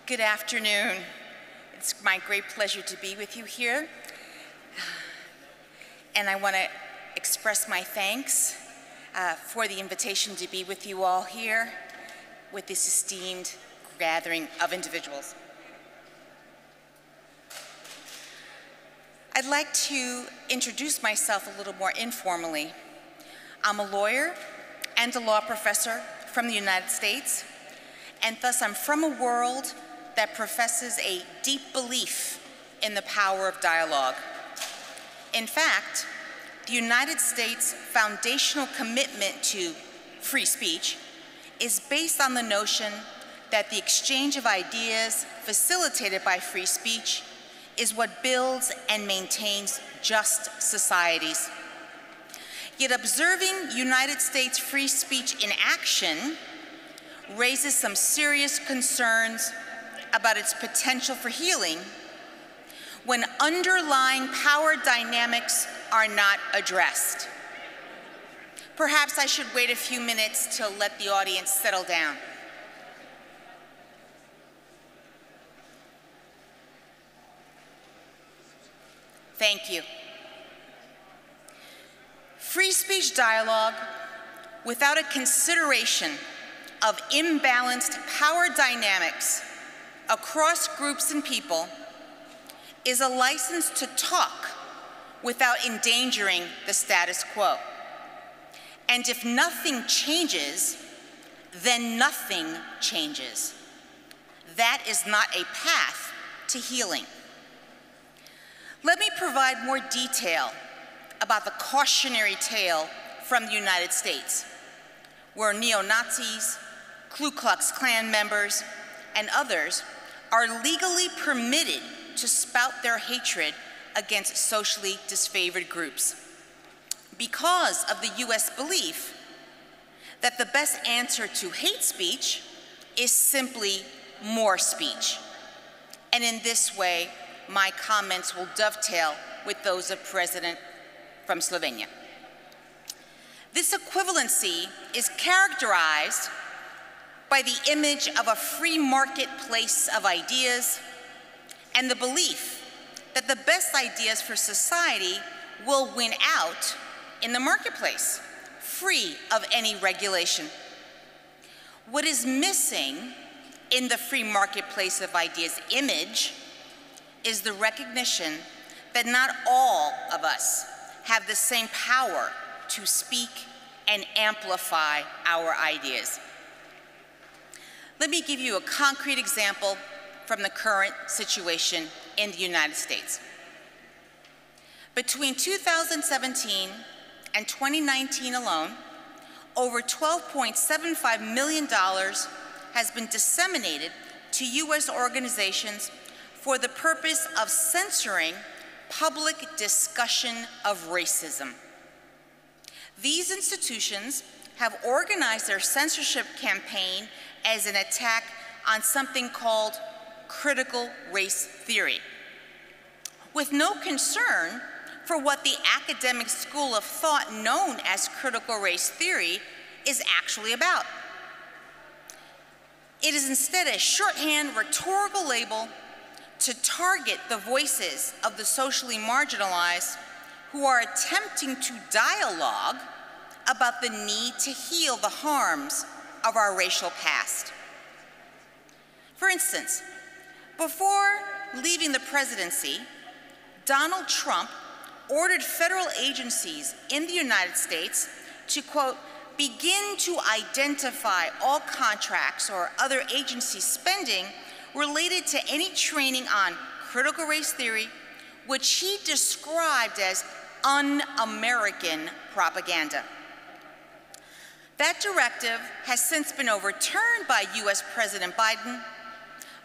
Good afternoon. It's my great pleasure to be with you here. And I want to express my thanks for the invitation to be with you all here with this esteemed gathering of individuals. I'd like to introduce myself a little more informally. I'm a lawyer and a law professor from the United States, and thus I'm from a world that professes a deep belief in the power of dialogue. In fact, the United States' foundational commitment to free speech is based on the notion that the exchange of ideas facilitated by free speech is what builds and maintains just societies. Yet observing United States free speech in action raises some serious concerns about its potential for healing when underlying power dynamics are not addressed. Perhaps I should wait a few minutes to let the audience settle down. Thank you. Free speech dialogue without a consideration of imbalanced power dynamics across groups and people is a license to talk without endangering the status quo. And if nothing changes, then nothing changes. That is not a path to healing. Let me provide more detail about the cautionary tale from the United States, where neo-Nazis, Ku Klux Klan members, and others are legally permitted to spout their hatred against socially disfavored groups because of the US belief that the best answer to hate speech is simply more speech. And in this way, my comments will dovetail with those of President from Slovenia. This equivalency is characterized by the image of a free marketplace of ideas and the belief that the best ideas for society will win out in the marketplace, free of any regulation. What is missing in the free marketplace of ideas image is the recognition that not all of us have the same power to speak and amplify our ideas. Let me give you a concrete example from the current situation in the United States. Between 2017 and 2019 alone, over $12.75 million has been disseminated to US organizations for the purpose of censoring public discussion of racism. These institutions have organized their censorship campaign as an attack on something called critical race theory, with no concern for what the academic school of thought known as critical race theory is actually about. It is instead a shorthand rhetorical label to target the voices of the socially marginalized who are attempting to dialogue about the need to heal the harms of our racial past. For instance, before leaving the presidency, Donald Trump ordered federal agencies in the United States to, quote, begin to identify all contracts or other agency spending related to any training on critical race theory, which he described as un-American propaganda. That directive has since been overturned by US President Biden,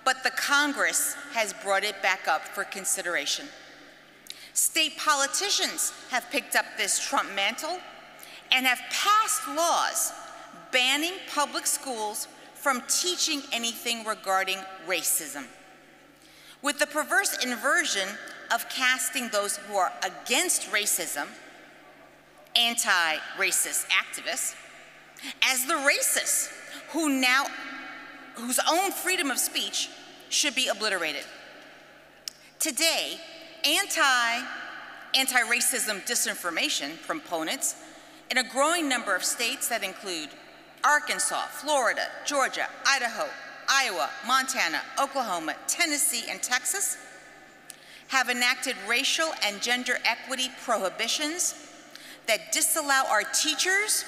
but the Congress has brought it back up for consideration. State politicians have picked up this Trump mantle and have passed laws banning public schools from teaching anything regarding racism, with the perverse inversion of casting those who are against racism, anti-racist activists, as the racists whose own freedom of speech should be obliterated. Today, anti-racism disinformation proponents in a growing number of states that include Arkansas, Florida, Georgia, Idaho, Iowa, Montana, Oklahoma, Tennessee, and Texas have enacted racial and gender equity prohibitions that disallow our teachers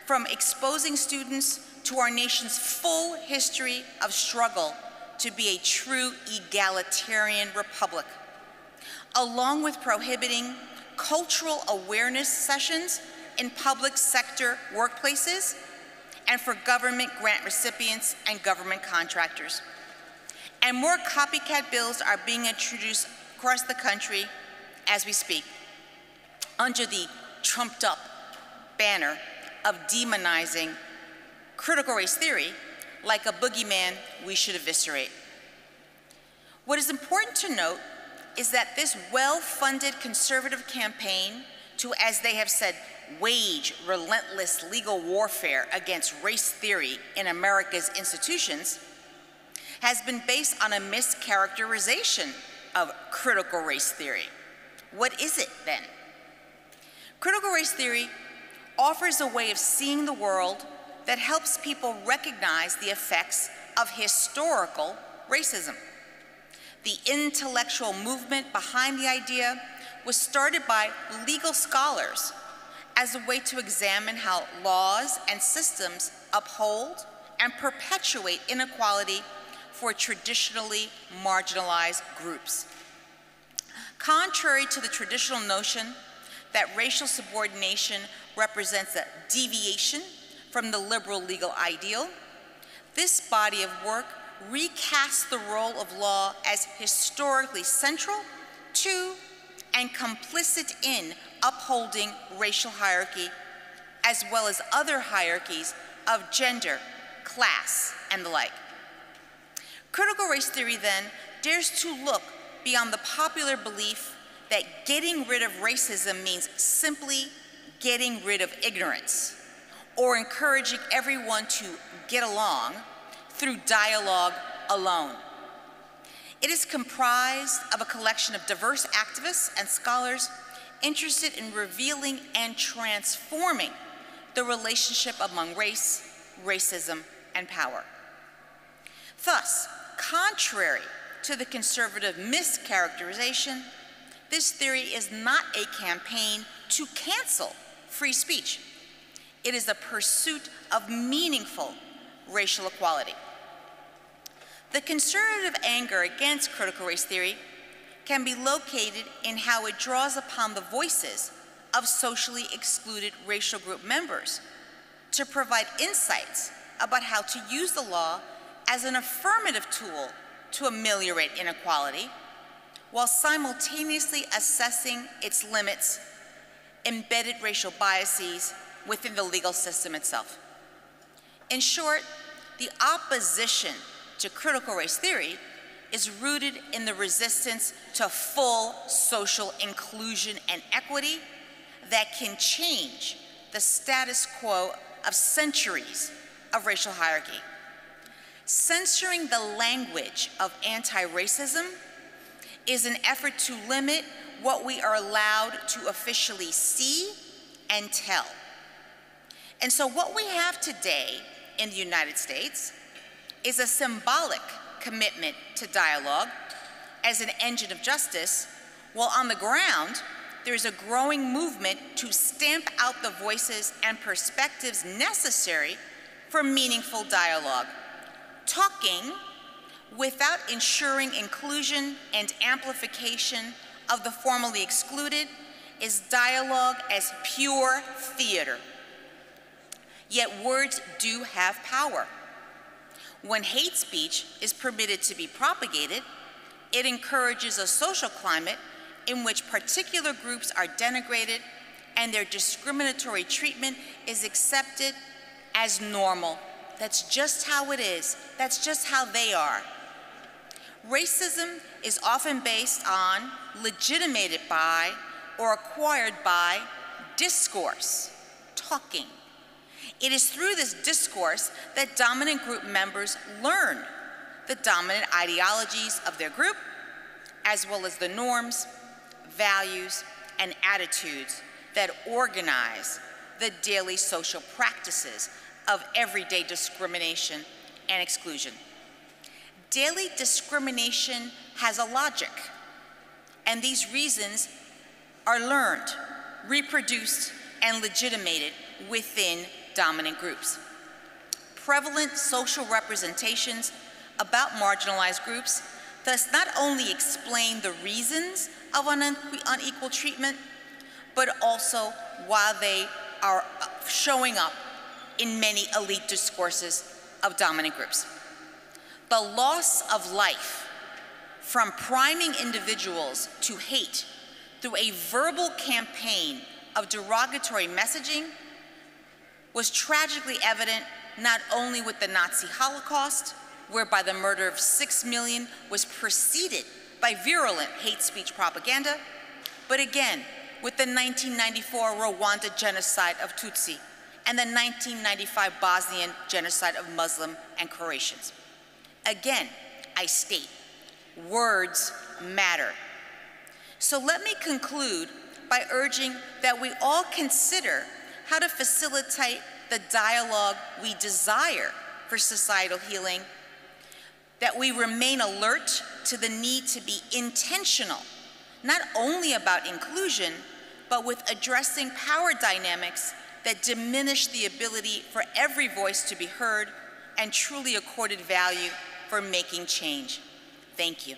from exposing students to our nation's full history of struggle to be a true egalitarian republic, along with prohibiting cultural awareness sessions in public sector workplaces and for government grant recipients and government contractors. And more copycat bills are being introduced across the country as we speak, under the trumped-up banner of demonizing critical race theory like a boogeyman we should eviscerate. What is important to note is that this well-funded conservative campaign to, as they have said, wage relentless legal warfare against race theory in America's institutions has been based on a mischaracterization of critical race theory. What is it then? Critical race theory offers a way of seeing the world that helps people recognize the effects of historical racism. The intellectual movement behind the idea was started by legal scholars as a way to examine how laws and systems uphold and perpetuate inequality for traditionally marginalized groups. Contrary to the traditional notion that racial subordination represents a deviation from the liberal legal ideal, this body of work recasts the role of law as historically central to and complicit in upholding racial hierarchy, as well as other hierarchies of gender, class, and the like. Critical race theory, then, dares to look beyond the popular belief that getting rid of racism means simply getting rid of ignorance or encouraging everyone to get along through dialogue alone. It is comprised of a collection of diverse activists and scholars interested in revealing and transforming the relationship among race, racism, and power. Thus, contrary to the conservative mischaracterization, this theory is not a campaign to cancel free speech. It is a pursuit of meaningful racial equality. The conservative anger against critical race theory can be located in how it draws upon the voices of socially excluded racial group members to provide insights about how to use the law as an affirmative tool to ameliorate inequality, while simultaneously assessing its limits, embedded racial biases within the legal system itself. In short, the opposition to critical race theory is rooted in the resistance to full social inclusion and equity that can change the status quo of centuries of racial hierarchy. Censoring the language of anti-racism is an effort to limit what we are allowed to officially see and tell. And so what we have today in the United States is a symbolic commitment to dialogue as an engine of justice, while on the ground, there's a growing movement to stamp out the voices and perspectives necessary for meaningful dialogue. Talking without ensuring inclusion and amplification of the formerly excluded is dialogue as pure theater. Yet words do have power. When hate speech is permitted to be propagated, it encourages a social climate in which particular groups are denigrated and their discriminatory treatment is accepted as normal. That's just how it is. That's just how they are. Racism is often based on, legitimated by, or acquired by discourse, talking. It is through this discourse that dominant group members learn the the dominant ideologies of their group, as well as the norms, values, and attitudes that organize the daily social practices of everyday discrimination and exclusion. Daily discrimination has a logic, and these reasons are learned, reproduced, and legitimated within dominant groups. Prevalent social representations about marginalized groups thus not only explain the reasons of unequal treatment, but also why they are showing up in many elite discourses of dominant groups. The loss of life from priming individuals to hate through a verbal campaign of derogatory messaging was tragically evident not only with the Nazi Holocaust, whereby the murder of 6 million was preceded by virulent hate speech propaganda, but again with the 1994 Rwanda genocide of Tutsi and the 1995 Bosnian genocide of Muslim and Croatians. Again, I state, words matter. So let me conclude by urging that we all consider how to facilitate the dialogue we desire for societal healing, that we remain alert to the need to be intentional, not only about inclusion, but with addressing power dynamics that diminish the ability for every voice to be heard and truly accorded value for making change. Thank you.